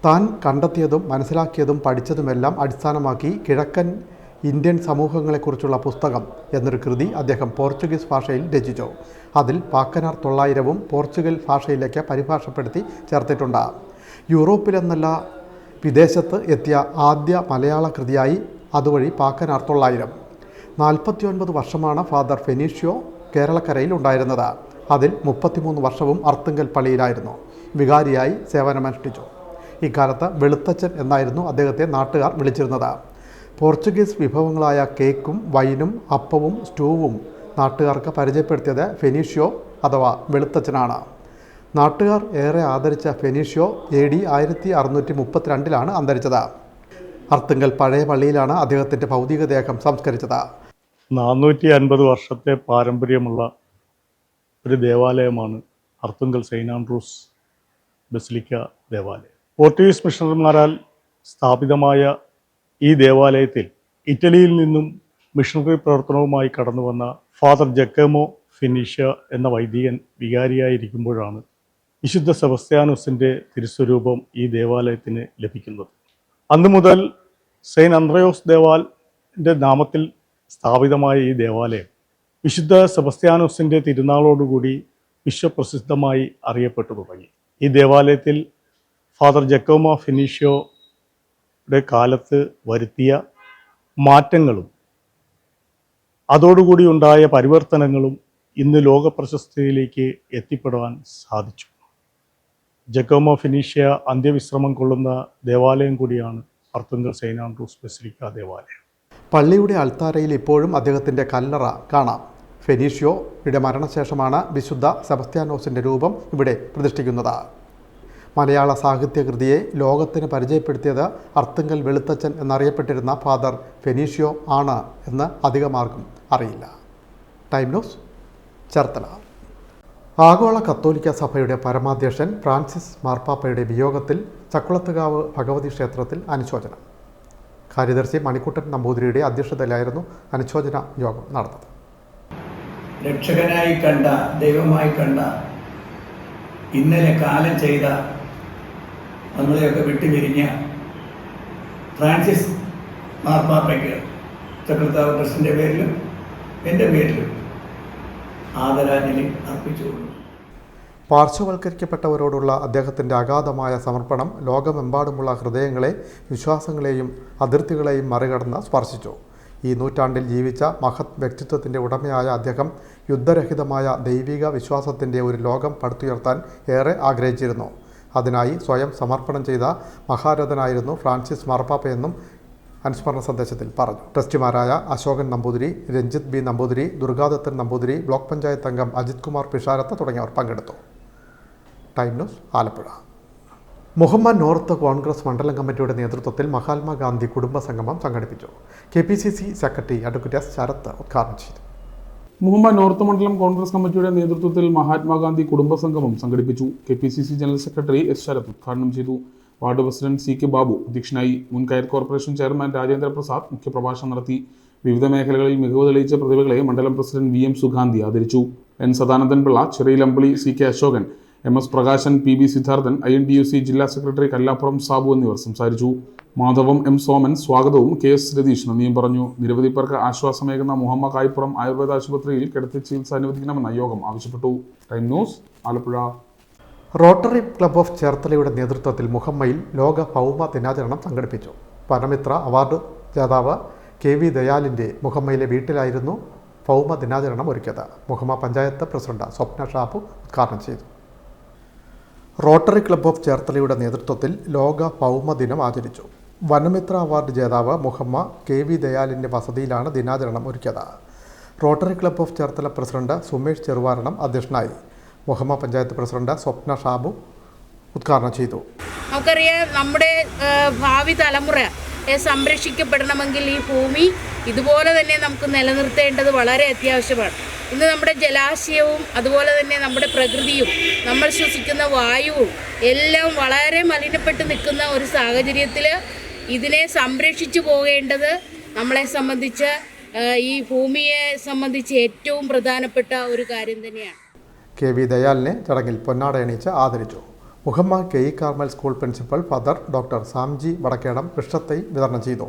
താൻ കണ്ടെത്തിയതും മനസ്സിലാക്കിയതും പഠിച്ചതുമെല്ലാം അടിസ്ഥാനമാക്കി കിഴക്കൻ ഇന്ത്യൻ സമൂഹങ്ങളെക്കുറിച്ചുള്ള പുസ്തകം എന്നൊരു കൃതി അദ്ദേഹം പോർച്ചുഗീസ് ഭാഷയിൽ രചിച്ചു. അതിൽ പാക്കനാർ 900 പോർച്ചുഗൽ ഭാഷയിലേക്ക് പരിഭാഷപ്പെടുത്തി ചേർത്തിട്ടുണ്ട്. യൂറോപ്പിലെന്നല്ല വിദേശത്ത് എത്തിയ ആദ്യ മലയാള കൃതിയായി അതുവഴി പാക്കനാർ 900. 49 വർഷമാണ് ഫാദർ ഫെനീഷ്യോ കേരളക്കരയിൽ ഉണ്ടായിരുന്നത്. അതിൽ 33 വർഷവും അർത്തുങ്കൽ പള്ളിയിലായിരുന്നു വികാരിയായി സേവനമനുഷ്ഠിച്ചു. ഇക്കാലത്ത് വെളുത്തച്ഛൻ എന്നായിരുന്നു അദ്ദേഹത്തെ നാട്ടുകാർ വിളിച്ചിരുന്നത്. പോർച്ചുഗീസ് വിഭവങ്ങളായ കേക്കും വൈനും അപ്പവും സ്റ്റൂവും നാട്ടുകാർക്ക് പരിചയപ്പെടുത്തിയത് ഫെനീഷ്യോ അഥവാ വെളുത്തച്ഛനാണ്. നാട്ടുകാർ ഏറെ ആദരിച്ച ഫെനീഷ്യോ AD 1632 അന്തരിച്ചത്. അർത്തുങ്കൽ പഴയ പള്ളിയിലാണ് അദ്ദേഹത്തിൻ്റെ ഭൗതികദേഹം സംസ്കരിച്ചത്. 450 വർഷത്തെ പാരമ്പര്യമുള്ള ഒരു ദേവാലയമാണ് അർത്തുങ്കൽ സെയിൻറ് ആൻഡ്രൂസ് ബസിലിക്ക ദേവാലയം. പോർച്ചുഗീസ് മിഷണറിമാരാൽ സ്ഥാപിതമായ ഈ ദേവാലയത്തിൽ ഇറ്റലിയിൽ നിന്നും മിഷണറി പ്രവർത്തനവുമായി കടന്നു വന്ന ഫാദർ ജക്കോമോ ഫെനീഷ്യോ എന്ന വൈദികൻ വികാരിയായിരിക്കുമ്പോഴാണ് വിശുദ്ധ സെബസ്ത്യാനോസിൻ്റെ തിരുസ്വരൂപം ഈ ദേവാലയത്തിന് ലഭിക്കുന്നത്. അന്നു മുതൽ സെയിൻറ് അന്ത്രയോസ് ദേവാലിൻ്റെ നാമത്തിൽ സ്ഥാപിതമായ ഈ ദേവാലയം വിശുദ്ധ സെബസ്ത്യാനോസിൻ്റെ തിരുനാളോടുകൂടി വിശ്വപ്രസിദ്ധമായി അറിയപ്പെട്ടു തുടങ്ങി. ഈ ദേവാലയത്തിൽ ഫാദർ ജക്കോമോ ഫെനീഷ്യോയുടെ കാലത്ത് വരുത്തിയ മാറ്റങ്ങളും അതോടുകൂടി ഉണ്ടായ പരിവർത്തനങ്ങളും ഇന്ന് ലോക പ്രശസ്തിയിലേക്ക് എത്തിപ്പെടാൻ സാധിച്ചു. ജക്കോമോ ഫെനീഷ്യ അന്ത്യവിശ്രമം കൊള്ളുന്ന ദേവാലയം കൂടിയാണ് അർത്തുങ്കൽ സെയിൻറ് ആൻഡ്രൂസ് ബസിലിക്ക ദേവാലയം. പള്ളിയുടെ അൾത്താരയിൽ ഇപ്പോഴും അദ്ദേഹത്തിൻ്റെ കല്ലറ കാണാം. ഫെനീഷ്യോയുടെ മരണശേഷമാണ് വിശുദ്ധ സെബസ്ത്യാനോസിൻ്റെ രൂപം ഇവിടെ പ്രതിഷ്ഠിക്കുന്നത്. മലയാള സാഹിത്യകൃതിയെ ലോകത്തിന് പരിചയപ്പെടുത്തിയത് അർത്തുങ്കൽ വെളുത്തച്ഛൻ എന്നറിയപ്പെട്ടിരുന്ന ഫാദർ ഫെനീഷ്യോ ആണ് എന്ന് അധികമാർക്കും അറിയില്ല. Time News, Cherthala. ആഗോള കത്തോലിക്ക സഭയുടെ പരമാധ്യക്ഷൻ ഫ്രാൻസിസ് മാർപ്പാപ്പയുടെ വിയോഗത്തിൽ ചക്കുളത്തുകാവ് ഭഗവതി ക്ഷേത്രത്തിൽ അനുശോചനം. കാര്യദർശി മണിക്കുട്ടൻ നമ്പൂതിരിയുടെ അധ്യക്ഷതയിലായിരുന്നു അനുശോചന യോഗം നടന്നത്. രക്ഷകനായി കണ്ട, ദൈവമായി കണ്ട, ഇന്നലെ കാലം ചെയ്ത, നമ്മളെയൊക്കെ വിട്ടുപിരിഞ്ഞ ഫ്രാൻസിസ് മാർപ്പാപ്പയ്ക്ക് ചക്രവർത്തി ട്രസ്റ്റിൻ്റെ പേരിലും എൻ്റെ പേരിലും ആദരാഞ്ജലി അർപ്പിച്ചുകൊള്ളു. പാർശ്വവൽക്കരിക്കപ്പെട്ടവരോടുള്ള അദ്ദേഹത്തിൻ്റെ അഗാധമായ സമർപ്പണം ലോകമെമ്പാടുമുള്ള ഹൃദയങ്ങളെ, വിശ്വാസങ്ങളെയും അതിർത്തികളെയും മറികടന്ന് സ്പർശിച്ചു. ഈ നൂറ്റാണ്ടിൽ ജീവിച്ച മഹത് വ്യക്തിത്വത്തിൻ്റെ ഉടമയായ അദ്ദേഹം യുദ്ധരഹിതമായ ദൈവിക വിശ്വാസത്തിൻ്റെ ഒരു ലോകം പടുത്തുയർത്താൻ ഏറെ ആഗ്രഹിച്ചിരുന്നു. അതിനായി സ്വയം സമർപ്പണം ചെയ്ത മഹാരഥനായിരുന്നു ഫ്രാൻസിസ് മാർപ്പാപ്പയെന്നും അനുസ്മരണ സന്ദേശത്തിൽ പറഞ്ഞു. ട്രസ്റ്റിമാരായ അശോകൻ നമ്പൂതിരി, രഞ്ജിത്ത് ബി നമ്പൂതിരി, ദുർഗാദത്തൻ നമ്പൂതിരി, ബ്ലോക്ക് പഞ്ചായത്ത് അംഗം അജിത് കുമാർ പിഷാരത്ത് തുടങ്ങിയവർ പങ്കെടുത്തു. Time news, Alappuzha. Muhammad north Congress മണ്ഡലം കമ്മിറ്റിയുടെ നേതൃത്വത്തിൽ മഹാത്മാഗാന്ധി കുടുംബ സംഗമം സംഘടിപ്പിച്ചു. KPCC secretary advocate S Sarath ഉദ്ഘാടനം ചെയ്തു. മുഹമ്മദ് നോർത്ത് മണ്ഡലം കോൺഗ്രസ് കമ്മിറ്റിയുടെ നേതൃത്വത്തിൽ മഹാത്മാഗാന്ധി കുടുംബ സംഗമം സംഘടിപ്പിച്ചു. KPCC general secretary S Sarath ഉദ്ഘാടനം ചെയ്തു. വാർഡ് പ്രസിഡന്റ് CK ബാബു അധ്യക്ഷനായി. മുൻ കയർ കോർപ്പറേഷൻ ചെയർമാൻ രാജേന്ദ്ര പ്രസാദ് മുഖ്യപ്രഭാഷണം നടത്തി. വിവിധ മേഖലകളിൽ മികവ് തെളിയിച്ച പ്രതിഭകളെ മണ്ഡലം പ്രസിഡന്റ് VM സുഗാന്തി ആദരിച്ചു. N Sadanandan Pillai, Cheriyilampali, CK Ashokan, MS Prakashan, PB Siddharthan, INTUC ജില്ലാ സെക്രട്ടറി കല്ലാപ്പുറം സാബു എന്നിവർ സംസാരിച്ചു. മാധവം M സോമൻ സ്വാഗതവും KS രതീഷ് നന്ദിയും പറഞ്ഞു. നിരവധി പേർക്ക് ആശ്വാസമേകുന്ന മുഹമ്മ കായ്പുറം ആയുർവേദ ആശുപത്രിയിൽ കിടത്തി ചികിത്സ അനുവദിക്കണമെന്ന് യോഗം ആവശ്യപ്പെട്ടു. Time news, Alappuzha. Rotary Club of ചേർത്തലയുടെ നേതൃത്വത്തിൽ മുഹമ്മയിൽ ലോക ഭൗമ ദിനാചരണം സംഘടിപ്പിച്ചു. പരമിത്ര അവാർഡ് ജേതാവ് KV ദയാലിൻ്റെ മുഹമ്മയിലെ വീട്ടിലായിരുന്നു ഭൗമ ദിനാചരണം ഒരുക്കിയത്. മുഹമ്മ പഞ്ചായത്ത് പ്രസിഡന്റ് സ്വപ്ന ഷാബു ഉദ്ഘാടനം ചെയ്തു. റോട്ടറി ക്ലബ്ബ് ഓഫ് ചേർത്തലയുടെ നേതൃത്വത്തിൽ ലോക ഭൗമദിനം ആചരിച്ചു. വനമിത്ര അവാർഡ് ജേതാവ് മുഹമ്മ KV ദയാലിൻ്റെ വസതിയിലാണ് ദിനാചരണം ഒരുക്കിയത്. Rotary Club of Cherthala president Sumesh Cheruvaranam അധ്യക്ഷനായി. മുഹമ്മ പഞ്ചായത്ത് പ്രസിഡന്റ് സ്വപ്ന ഷാബു ഉദ്ഘാടനം ചെയ്തു. നമുക്കറിയാം, നമ്മുടെ ഭാവി തലമുറ സംരക്ഷിക്കപ്പെടണമെങ്കിൽ ഈ ഭൂമി ഇതുപോലെ തന്നെ നമുക്ക് നിലനിർത്തേണ്ടത് വളരെ അത്യാവശ്യമാണ്. ഇന്ന് നമ്മുടെ ജലാശയവും അതുപോലെ തന്നെ നമ്മുടെ പ്രകൃതിയും നമ്മൾ ശ്വസിക്കുന്ന വായുവും എല്ലാം വളരെ മലിനപ്പെട്ട് നിൽക്കുന്ന ഒരു സാഹചര്യത്തിൽ ഇതിനെ സംരക്ഷിച്ചു പോകേണ്ടത് നമ്മളെ സംബന്ധിച്ച്, ഈ ഭൂമിയെ സംബന്ധിച്ച് ഏറ്റവും പ്രധാനപ്പെട്ട ഒരു കാര്യം തന്നെയാണ്. KV ദയാലിനെ ചടങ്ങിൽ പൊന്നാടയണിച്ച് ആദരിച്ചു. Muhamma KE Carmel school principal father doctor Samji Vadakkedam വൃക്ഷത്തൈ വിതരണം ചെയ്തു.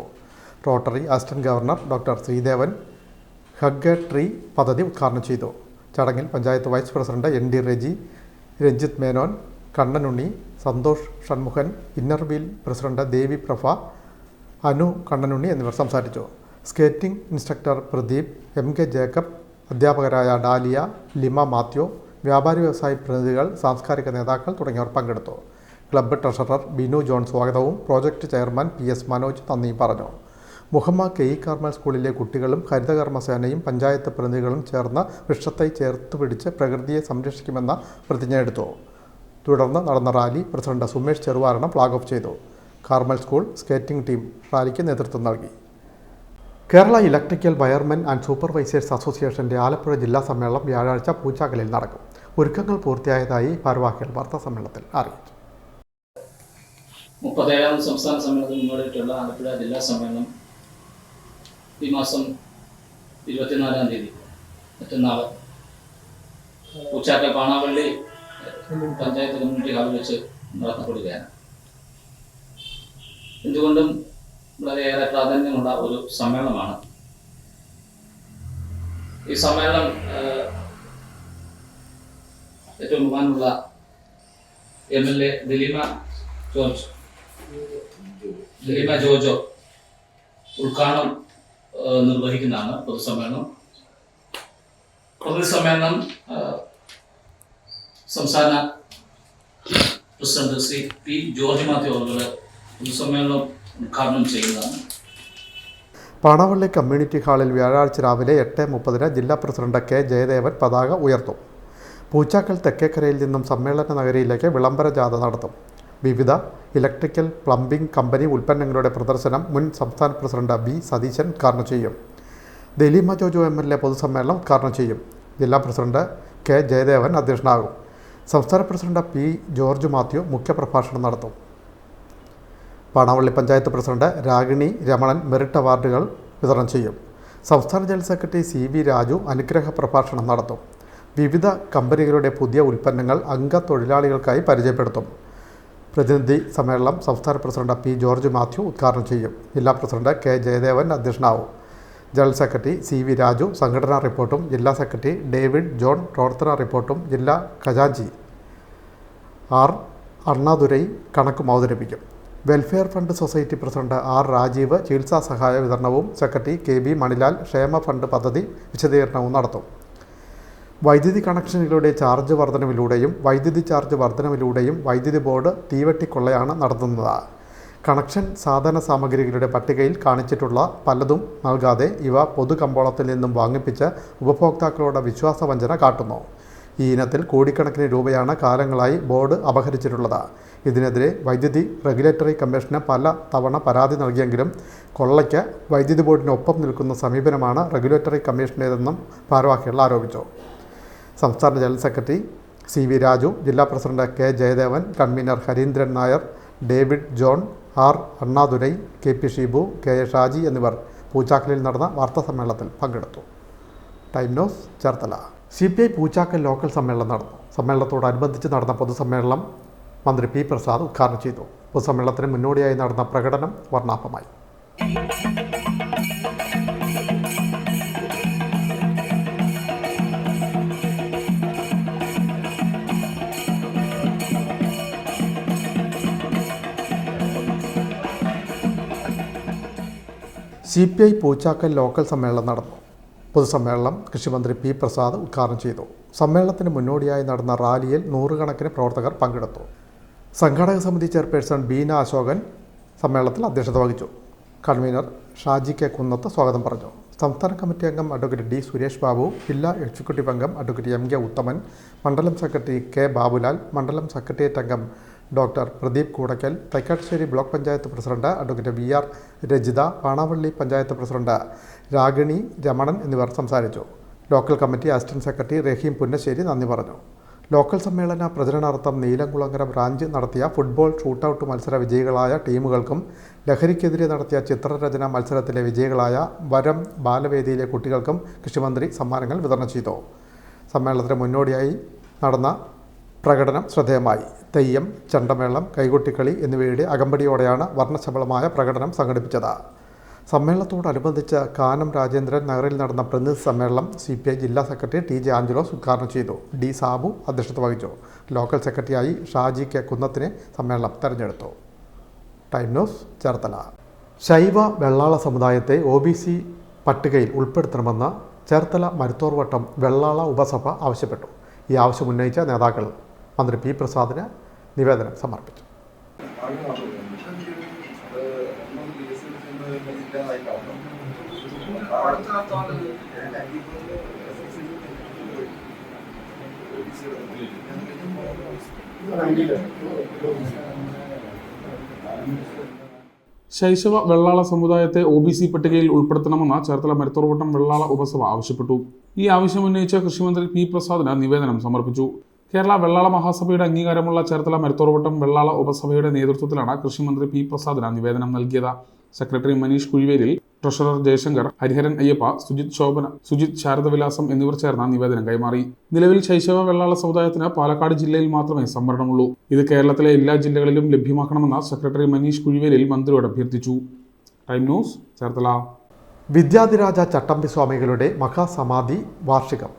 Rotary assistant governor doctor Sreedevan hug tree പദ്ധതി ഉദ്ഘാടനം ചെയ്തു. ചടങ്ങിൽ panchayat vice president ND Reji, Ranjith Menon, Kannanunni, Santhosh Shanmukhan, Inner Wheel president Devi Prabha, Anu Kannanunni എന്നിവർ സംസാരിച്ചു. Skating instructor Pradeep, MK Jacob, അധ്യാപകരായ ഡാലിയ, ലിമ മാത്യു, വ്യാപാരി വ്യവസായ പ്രതിനിധികൾ, സാംസ്കാരിക നേതാക്കൾ തുടങ്ങിയവർ പങ്കെടുത്തു. ക്ലബ്ബ് ട്രഷറർ ബിനു ജോൺ സ്വാഗതവും പ്രോജക്റ്റ് ചെയർമാൻ PS മനോജ് നന്ദിയും പറഞ്ഞു. മുഹമ്മ KE കാർമൽ സ്കൂളിലെ കുട്ടികളും ഹരിതകർമ്മസേനയും പഞ്ചായത്ത് പ്രതിനിധികളും ചേർന്ന് വൃക്ഷത്തൈ ചേർത്ത് പിടിച്ച് പ്രകൃതിയെ സംരക്ഷിക്കുമെന്ന പ്രതിജ്ഞയെടുത്തു. തുടർന്ന് നടന്ന rally president Sumesh Cheruvaranam flag off ചെയ്തു. കാർമൽ സ്കൂൾ സ്കേറ്റിംഗ് ടീം റാലിക്ക് നേതൃത്വം നൽകി. Kerala electrical wiremen and supervisors അസോസിയേഷൻ്റെ ആലപ്പുഴ ജില്ലാ സമ്മേളനം വ്യാഴാഴ്ച പൂച്ചാക്കലിൽ നടക്കും. ഒരുക്കങ്ങൾ പൂർത്തിയായതായി ഭാരവാഹികൾ വാർത്താ സമ്മേളനത്തിൽ അറിയിച്ചു. 37ാം സംസ്ഥാന സമ്മേളനത്തിന് മുന്നോടിയിട്ടുള്ള ആലപ്പുഴ ജില്ലാ സമ്മേളനം ഈ മാസം 24-ാം തീയതി മറ്റന്നാൾ പൂച്ചാക്കൽ പാണാവള്ളി പഞ്ചായത്ത് കമ്മ്യൂണിറ്റി ഹാളിൽ വെച്ച് നടത്തപ്പെടുകയാണ്. എന്തുകൊണ്ടും വളരെയേറെ പ്രാധാന്യമുള്ള ഒരു സമ്മേളനമാണ്. ഈ സമ്മേളനം ഏറ്റവും ബഹുമാനമുള്ള MLA ദിലീമ ജോജോ ഉദ്ഘാടനം നിർവഹിക്കുന്നതാണ്. പൊതുസമ്മേളനം സംസ്ഥാന president Shri P. George Mathew അവർ പൊതുസമ്മേളനം ഉദ്ഘാടനം ചെയ്യുന്നതാണ്. പാണാവള്ളി കമ്മ്യൂണിറ്റി ഹാളിൽ വ്യാഴാഴ്ച രാവിലെ 8:30 ജില്ലാ പ്രസിഡന്റ് K. ജയദേവൻ പതാക ഉയർത്തും. പൂച്ചാക്കൽ തെക്കേക്കരയിൽ നിന്നും സമ്മേളന നഗരിയിലേക്ക് വിളംബര ജാഥ നടത്തും. വിവിധ ഇലക്ട്രിക്കൽ പ്ലംബിംഗ് കമ്പനി ഉൽപ്പന്നങ്ങളുടെ പ്രദർശനം മുൻ സംസ്ഥാന പ്രസിഡന്റ് B. സതീശൻ ഉദ്ഘാടനം ചെയ്യും. ദിലീമ ജോജോ MLA പൊതുസമ്മേളനം ഉദ്ഘാടനം ചെയ്യും. ജില്ലാ പ്രസിഡന്റ് K. ജയദേവൻ അധ്യക്ഷനാകും. സംസ്ഥാന പ്രസിഡന്റ് P. ജോർജ് മാത്യു മുഖ്യപ്രഭാഷണം നടത്തും. പാണാവള്ളി പഞ്ചായത്ത് പ്രസിഡന്റ് രാഗിണി രമണൻ മെറിറ്റ് അവാർഡുകൾ വിതരണം ചെയ്യും. സംസ്ഥാന ജനറൽ സെക്രട്ടറി CV രാജു അനുഗ്രഹ പ്രഭാഷണം നടത്തും. വിവിധ കമ്പനികളുടെ പുതിയ ഉൽപ്പന്നങ്ങൾ അംഗത്തൊഴിലാളികൾക്കായി പരിചയപ്പെടുത്തും. പ്രതിനിധി സമ്മേളനം സംസ്ഥാന പ്രസിഡന്റ് P. ജോർജ് മാത്യു ഉദ്ഘാടനം ചെയ്യും. ജില്ലാ പ്രസിഡന്റ് K. ജയദേവൻ അധ്യക്ഷനാവും. ജനറൽ സെക്രട്ടറി CV രാജു സംഘടനാ റിപ്പോർട്ടും ജില്ലാ സെക്രട്ടറി ഡേവിഡ് ജോൺ പ്രവർത്തന റിപ്പോർട്ടും ജില്ലാ ഖജാൻജി R. അണ്ണാദുരൈ കണക്കും അവതരിപ്പിക്കും. Welfare fund society president R. Rajeev ചികിത്സാ സഹായ വിതരണവും സെക്രട്ടറി KB മണിലാൽ ക്ഷേമ ഫണ്ട് പദ്ധതി വിശദീകരണവും നടത്തും. വൈദ്യുതി കണക്ഷനുകളുടെ ചാർജ് വർധനവിലൂടെയും വൈദ്യുതി ചാർജ് വർധനവിലൂടെയും വൈദ്യുതി ബോർഡ് തീവെട്ടിക്കൊള്ളയാണ് നടത്തുന്നത്. കണക്ഷൻ സാധന സാമഗ്രികളുടെ പട്ടികയിൽ കാണിച്ചിട്ടുള്ള പലതും നൽകാതെ ഇവ പൊതു കമ്പോളത്തിൽ നിന്നും വാങ്ങിപ്പിച്ച് ഉപഭോക്താക്കളോട് വിശ്വാസവഞ്ചന കാട്ടുന്നു. ഈ ഇനത്തിൽ കോടിക്കണക്കിന് രൂപയാണ് കാലങ്ങളായി ബോർഡ് അപഹരിച്ചിട്ടുള്ളത്. ഇതിനെതിരെ വൈദ്യുതി റെഗുലേറ്ററി കമ്മീഷന് പല തവണ പരാതി നൽകിയെങ്കിലും കൊള്ളയ്ക്ക് വൈദ്യുതി ബോർഡിനൊപ്പം നിൽക്കുന്ന സമീപനമാണ് റെഗുലേറ്ററി കമ്മീഷൻ്റേതെന്നും ഭാരവാഹികൾ ആരോപിച്ചു. സംസ്ഥാന ജനറൽ സെക്രട്ടറി CV രാജു, ജില്ലാ president K. Jayadevan, convener Harindran Nair, David John, R. Annadurai, KP Shibu, K. Shaji എന്നിവർ പൂച്ചാക്കലിൽ നടന്ന വാർത്താസമ്മേളനത്തിൽ പങ്കെടുത്തു. Time News Cherthala. CPI Poochakkal local സമ്മേളനം നടന്നു. സമ്മേളനത്തോടനുബന്ധിച്ച് നടന്ന പൊതുസമ്മേളനം മന്ത്രി P. പ്രസാദ് ഉദ്ഘാടനം ചെയ്തു. പൊതുസമ്മേളനത്തിന് മുന്നോടിയായി നടന്ന പ്രകടനം വർണ്ണാഭമായി. CPI പൂച്ചാക്കൽ ലോക്കൽ സമ്മേളനം നടന്നു. പൊതുസമ്മേളനം കൃഷിമന്ത്രി P. പ്രസാദ് ഉദ്ഘാടനം ചെയ്തു. സമ്മേളനത്തിന് മുന്നോടിയായി നടന്ന റാലിയിൽ 100 കണക്കിന് പ്രവർത്തകർ പങ്കെടുത്തു. സംഘാടക സമിതി ചെയർപേഴ്സൺ ബീന അശോകൻ സമ്മേളനത്തിൽ അധ്യക്ഷത വഹിച്ചു. കൺവീനർ ഷാജി കെ കുന്നത്ത് സ്വാഗതം പറഞ്ഞു. സംസ്ഥാന കമ്മിറ്റി അംഗം അഡ്വക്കേറ്റ് ഡി സുരേഷ് ബാബു, ജില്ലാ എക്സിക്യൂട്ടീവ് അംഗം അഡ്വക്കേറ്റ് എം കെ ഉത്തമൻ, മണ്ഡലം സെക്രട്ടറി കെ ബാബുലാൽ, മണ്ഡലം സെക്രട്ടേറിയറ്റ് അംഗം doctor Pradeep Koodakkal, Thykkattussery block panchayat president advocate V R Rajitha, Panavally panchayat president Ragini Ramanan എന്നിവർ സംസാരിച്ചു. Local committee assistant secretary Rahim Punnassery നന്ദി പറഞ്ഞു. ലോക്കൽ സമ്മേളന പ്രചരണാർത്ഥം നീലംകുളങ്ങര ബ്രാഞ്ച് നടത്തിയ ഫുട്ബോൾ ഷൂട്ടൌട്ട് മത്സര വിജയികളായ ടീമുകൾക്കും ലഹരിക്കെതിരെ നടത്തിയ ചിത്രരചന മത്സരത്തിലെ വിജയികളായ വരം ബാലവേദിയിലെ കുട്ടികൾക്കും കൃഷിമന്ത്രി സമ്മാനങ്ങൾ വിതരണം ചെയ്തു. സമ്മേളനത്തിന് മുന്നോടിയായി നടന്ന പ്രകടനം ശ്രദ്ധേയമായി. തെയ്യം, ചെണ്ടമേളം, കൈകൊട്ടിക്കളി എന്നിവയുടെ അകമ്പടിയോടെയാണ് വർണ്ണശബളമായ പ്രകടനം സംഘടിപ്പിച്ചത്. സമ്മേളനത്തോടനുബന്ധിച്ച് കാനം രാജേന്ദ്രൻ നഗറിൽ നടന്ന പ്രതിനിധി സമ്മേളനം CPI ജില്ലാ സെക്രട്ടറി TJ ആഞ്ചലോസ് ഉദ്ഘാടനം ചെയ്തു. D സാബു അധ്യക്ഷത വഹിച്ചു. ലോക്കൽ സെക്രട്ടറിയായി ഷാജി കെ കുന്നത്തിനെ സമ്മേളനം തെരഞ്ഞെടുത്തു. Time News, Cherthala. ശൈവ വെള്ളാള സമുദായത്തെ OBC പട്ടികയിൽ ഉൾപ്പെടുത്തണമെന്ന് ചേർത്തല മരുത്തോർവട്ടം വെള്ളാള ഉപസഭ ആവശ്യപ്പെട്ടു. ഈ ആവശ്യം ഉന്നയിച്ച നേതാക്കൾ മന്ത്രി P. പ്രസാദിന് നിവേദനം സമർപ്പിച്ചു. ശൈശവ വെള്ളാള സമുദായത്തെ OBC പട്ടികയിൽ ഉൾപ്പെടുത്തണമെന്ന് ചേർത്തല മരുത്തോർവട്ടം വെള്ളാള ഉപസഭ ആവശ്യപ്പെട്ടു. ഈ ആവശ്യം ഉന്നയിച്ച കൃഷിമന്ത്രി P. പ്രസാദിന് നിവേദനം സമർപ്പിച്ചു. കേരള വെള്ളാള മഹാസഭയുടെ അംഗീകാരമുള്ള ചേർത്തല മരുത്തോർവട്ടം വെള്ളാള ഉപസഭയുടെ നേതൃത്വത്തിലാണ് കൃഷിമന്ത്രി P. പ്രസാദിന് നിവേദനം നൽകിയത്. സെക്രട്ടറി മനീഷ് കുഴിവേലിൽ, ട്രഷറർ ജയശങ്കർ, ഹരിഹരൻ അയ്യപ്പ, സുജിത് ശാരദവിലാസം എന്നിവർ ചേർന്ന നിവേദനം കൈമാറി. നിലവിൽ ശൈശവ വെള്ളാള സമുദായത്തിന് പാലക്കാട് ജില്ലയിൽ മാത്രമേ സംവരണമുള്ളൂ. ഇത് കേരളത്തിലെ എല്ലാ ജില്ലകളിലും ലഭ്യമാക്കണമെന്ന് സെക്രട്ടറി മനീഷ് കുഴിവേലിൽ മന്ത്രിയോട് അഭ്യർത്ഥിച്ചു. Time News, Cherthala. വിദ്യാധിരാജ ചട്ടമ്പി സ്വാമികളുടെ മഹാസമാധി വാർഷികം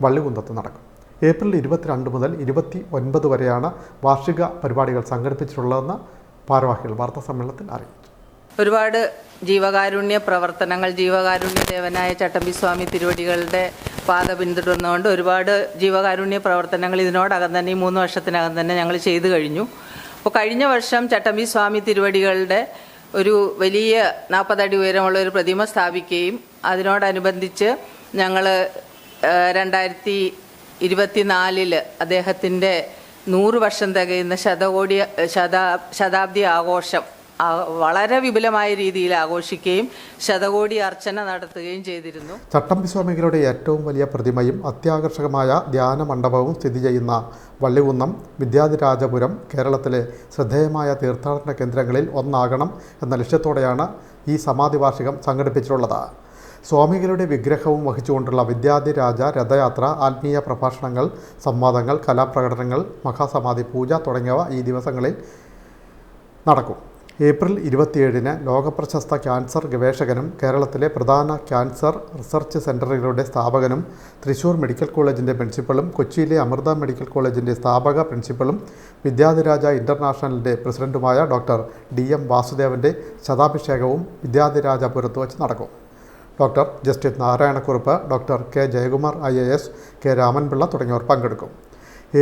വള്ളികുന്നത്ത് നടക്കും. ഏപ്രിൽ 22 മുതൽ 29 വരെയാണ് വാർഷിക പരിപാടികൾ സംഘടിപ്പിച്ചിട്ടുള്ളതെന്ന് ഭാരവാഹികൾ വാർത്താസമ്മേളനത്തിൽ അറിയിച്ചു. ഒരുപാട് ജീവകാരുണ്യ പ്രവർത്തനങ്ങൾ, ജീവകാരുണ്യ ദേവനായ ചട്ടമ്പി സ്വാമി തിരുവടികളുടെ പാത പിന്തുടർന്നുകൊണ്ട് ഒരുപാട് ജീവകാരുണ്യ പ്രവർത്തനങ്ങൾ ഇതിനോടകം തന്നെ ഈ 3 വർഷത്തിനകം തന്നെ ഞങ്ങൾ ചെയ്തു കഴിഞ്ഞു. അപ്പോൾ കഴിഞ്ഞ വർഷം ചട്ടമ്പി സ്വാമി തിരുവടികളുടെ ഒരു വലിയ 40 അടി ഉയരമുള്ള ഒരു പ്രതിമ സ്ഥാപിക്കുകയും അതിനോടനുബന്ധിച്ച് ഞങ്ങൾ 2024 അദ്ദേഹത്തിൻ്റെ 100 വർഷം തികയുന്ന ശതാബ്ദി ആഘോഷം വളരെ വിപുലമായ രീതിയിൽ ആഘോഷിക്കുകയും ശതകോടി അർച്ചന നടത്തുകയും ചെയ്തിരുന്നു. ചട്ടമ്പി സ്വാമികളുടെ ഏറ്റവും വലിയ പ്രതിമയും അത്യാകർഷകമായ ധ്യാന മണ്ഡപവും സ്ഥിതി ചെയ്യുന്ന വള്ളികുന്നം വിദ്യാധിരാജപുരം കേരളത്തിലെ ശ്രദ്ധേയമായ തീർത്ഥാടന കേന്ദ്രങ്ങളിൽ ഒന്നാകണം എന്ന ലക്ഷ്യത്തോടെയാണ് ഈ സമാധി വാർഷികം സംഘടിപ്പിച്ചിട്ടുള്ളത്. സ്വാമികളുടെ വിഗ്രഹവും വഹിച്ചുകൊണ്ടുള്ള വിദ്യാധിരാജ രഥയാത്ര, ആത്മീയ പ്രഭാഷണങ്ങൾ, സംവാദങ്ങൾ, കലാപ്രകടനങ്ങൾ, മഹാസമാധി പൂജ തുടങ്ങിയവ ഈ ദിവസങ്ങളിൽ നടക്കും. ഏപ്രിൽ 27-ന് ലോകപ്രശസ്ത ക്യാൻസർ ഗവേഷകനും കേരളത്തിലെ പ്രധാന ക്യാൻസർ റിസർച്ച് സെൻ്ററുകളുടെ സ്ഥാപകനും തൃശ്ശൂർ മെഡിക്കൽ കോളേജിൻ്റെ പ്രിൻസിപ്പളും കൊച്ചിയിലെ അമൃത മെഡിക്കൽ കോളേജിൻ്റെ സ്ഥാപക പ്രിൻസിപ്പളും വിദ്യാധിരാജ ഇൻ്റർനാഷണലിൻ്റെ പ്രസിഡൻറ്റുമായ ഡോക്ടർ DM വാസുദേവൻ്റെ ശതാഭിഷേകവും വിദ്യാധിരാജപുരത്ത് വച്ച് നടക്കും. Doctor justice Narayanakurup, doctor K. Jayakumar IAS, K. Ramanpillai തുടങ്ങിയവർ പങ്കെടുക്കും.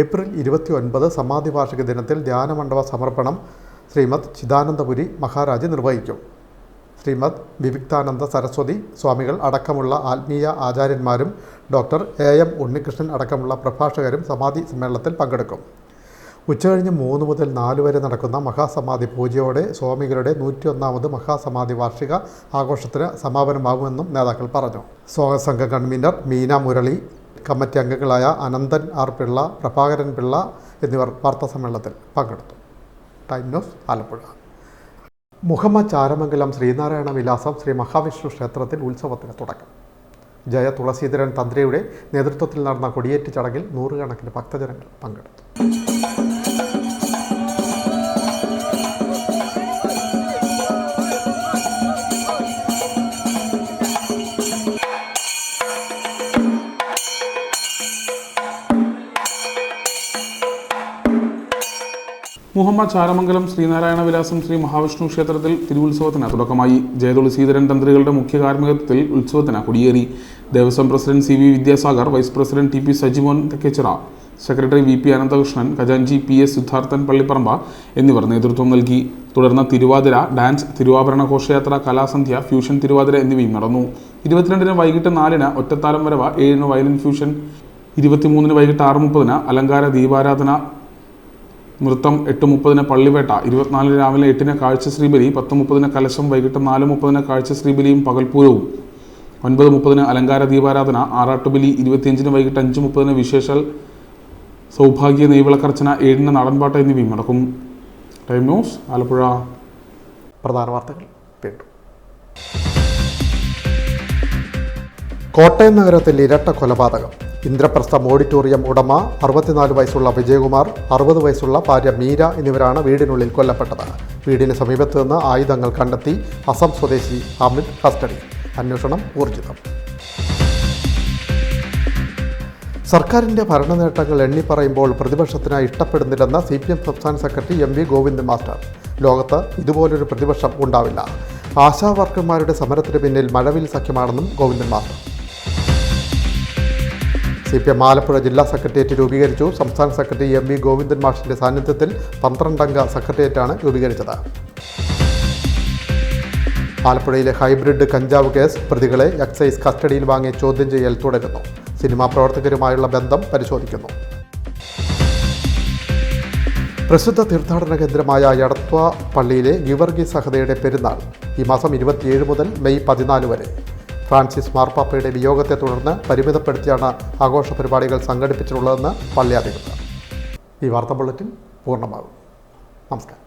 ഏപ്രിൽ 29 സമാധി വാർഷിക ദിനത്തിൽ ധ്യാനമണ്ഡപ സമർപ്പണം ശ്രീമദ് ചിദാനന്ദപുരി മഹാരാജ് നിർവഹിക്കും. ശ്രീമദ് വിവിക്താനന്ദ സരസ്വതി സ്വാമികൾ അടക്കമുള്ള ആത്മീയ ആചാര്യന്മാരും ഡോക്ടർ AM ഉണ്ണികൃഷ്ണൻ അടക്കമുള്ള പ്രഭാഷകരും സമാധി സമ്മേളനത്തിൽ പങ്കെടുക്കും. ഉച്ചകഴിഞ്ഞ് 3 മുതൽ 4 വരെ നടക്കുന്ന മഹാസമാധി പൂജയോടെ സ്വാമികളുടെ 101ാമത് മഹാസമാധി വാർഷിക ആഘോഷത്തിന് സമാപനമാകുമെന്നും നേതാക്കൾ പറഞ്ഞു. സ്വാഗത സംഘ കൺവീനർ മീന മുരളി, കമ്മിറ്റി അംഗങ്ങളായ അനന്തൻ R. പിള്ള, പ്രഭാകരൻ പിള്ള എന്നിവർ വാർത്താസമ്മേളനത്തിൽ പങ്കെടുത്തു. Time news, Alappuzha. മുഹമ്മദ് ചാരമംഗലം ശ്രീനാരായണ വിലാസം ശ്രീ മഹാവിഷ്ണു ക്ഷേത്രത്തിൽ ഉത്സവത്തിന് തുടക്കം. ജയ തുളസീധരൻ തന്ത്രിയുടെ നേതൃത്വത്തിൽ നടന്ന കൊടിയേറ്റ് ചടങ്ങിൽ 100 കണക്കിന് ഭക്തജനങ്ങൾ പങ്കെടുത്തു. മുഹമ്മദ് ചാരമംഗലം ശ്രീനാരായണ വിലാസം ശ്രീ മഹാവിഷ്ണു ക്ഷേത്രത്തിൽ തിരുവുത്സവത്തിന് തുടക്കമായി. ജയതുളസീധരൻ തന്ത്രികളുടെ മുഖ്യ കാർമ്മികത്വത്തിൽ ഉത്സവത്തിന് കൊടിയേറി. Devaswom president CV Vidyasagar, vice president TP Sajimon Thekkechira, secretary VP Ananthakrishnan, ഖജാൻജി PS സിദ്ധാർത്ഥൻ പള്ളിപ്പറമ്പ എന്നിവർ നേതൃത്വം നൽകി. തുടർന്ന് തിരുവാതിര, ഡാൻസ്, തിരുവാഭരണ ഘോഷയാത്ര, കലാസന്ധ്യ, ഫ്യൂഷൻ തിരുവാതിര എന്നിവയും നടന്നു. 22-ന് വൈകിട്ട് 4-ന് ഒറ്റത്താലം വരവ്, 7-ന് വയലിൻ ഫ്യൂഷൻ, 23-ന് വൈകിട്ട് 6:30-ന് അലങ്കാര ദീപാരാധന, നൃത്തം, 8:30-ന് പള്ളിവേട്ട, 24-ന് രാവിലെ 8-ന് കാഴ്ച ശ്രീബലി, 10:30-ന് കലശം, വൈകിട്ട് 4:30-ന് കാഴ്ച ശ്രീബലിയും പകൽപൂരവും, 9:30-ന് അലങ്കാര ദീപാരാധന, ആറാട്ടുബലി, 25-ന് വൈകിട്ട് 5:30-ന് വിശേഷാൽ സൗഭാഗ്യ നെയ്വിളക്കർച്ചന, 7-ന് നാടൻപാട്ട് എന്നിവയും നടക്കും. Time news, Alappuzha. പ്രധാന വാർത്തകൾ വീണ്ടും. കോട്ടയം നഗരത്തിൽ ഇരട്ട കൊലപാതകം. ഇന്ദ്രപ്രസ്ഥം ഓഡിറ്റോറിയം ഉടമ 64 വയസ്സുള്ള വിജയകുമാർ, 60 വയസ്സുള്ള ഭാര്യ മീര എന്നിവരാണ് വീടിനുള്ളിൽ കൊല്ലപ്പെട്ടത്. വീടിന് സമീപത്ത് നിന്ന് ആയുധങ്ങൾ കണ്ടെത്തി. അസം സ്വദേശി അമിത് കസ്റ്റഡി. അന്വേഷണം ഊർജിതം. സർക്കാരിൻ്റെ ഭരണനേട്ടങ്ങൾ എണ്ണിപ്പറയുമ്പോൾ പ്രതിപക്ഷത്തിന് ഇഷ്ടപ്പെടുന്നില്ലെന്ന് CPM സംസ്ഥാന സെക്രട്ടറി MV ഗോവിന്ദൻ മാസ്റ്റർ. ലോകത്ത് ഇതുപോലൊരു പ്രതിപക്ഷം ഉണ്ടാവില്ല. ആശാ വർക്കർമാരുടെ സമരത്തിന് പിന്നിൽ മഴവിൽ സഖ്യമാണെന്നും ഗോവിന്ദൻ മാസ്റ്റർ. CPM ആലപ്പുഴ ജില്ലാ സെക്രട്ടേറിയറ്റ് രൂപീകരിച്ചു. സംസ്ഥാന സെക്രട്ടറി MV ഗോവിന്ദൻ മാഷിന്റെ സാന്നിധ്യത്തിൽ 12-അംഗ സെക്രട്ടേറിയറ്റാണ് രൂപീകരിച്ചത്. ആലപ്പുഴയിലെ ഹൈബ്രിഡ് കഞ്ചാവ് കേസ് പ്രതികളെ എക്സൈസ് കസ്റ്റഡിയിൽ വാങ്ങി ചോദ്യം ചെയ്യൽ തുടരുന്നു. സിനിമാ പ്രവർത്തകരുമായുള്ള ബന്ധം പരിശോധിക്കുന്നു. പ്രസിദ്ധ തീർത്ഥാടന കേന്ദ്രമായ എടത്വ പള്ളിയിലെ ഗീവർഗീസ് സഹതയുടെ പെരുന്നാൾ ഈ മാസം 27 മുതൽ മെയ് 14 വരെ. ഫ്രാൻസിസ് മാർപ്പാപ്പയുടെ വിയോഗത്തെ തുടർന്ന് പരിമിതപ്പെടുത്തിയാണ് ആഘോഷ പരിപാടികൾ സംഘടിപ്പിച്ചിട്ടുള്ളതെന്ന് പള്ളി അധികൃതർ. ഈ വാർത്താ ബുള്ളറ്റിൻ പൂർണ്ണമാകും. നമസ്കാരം.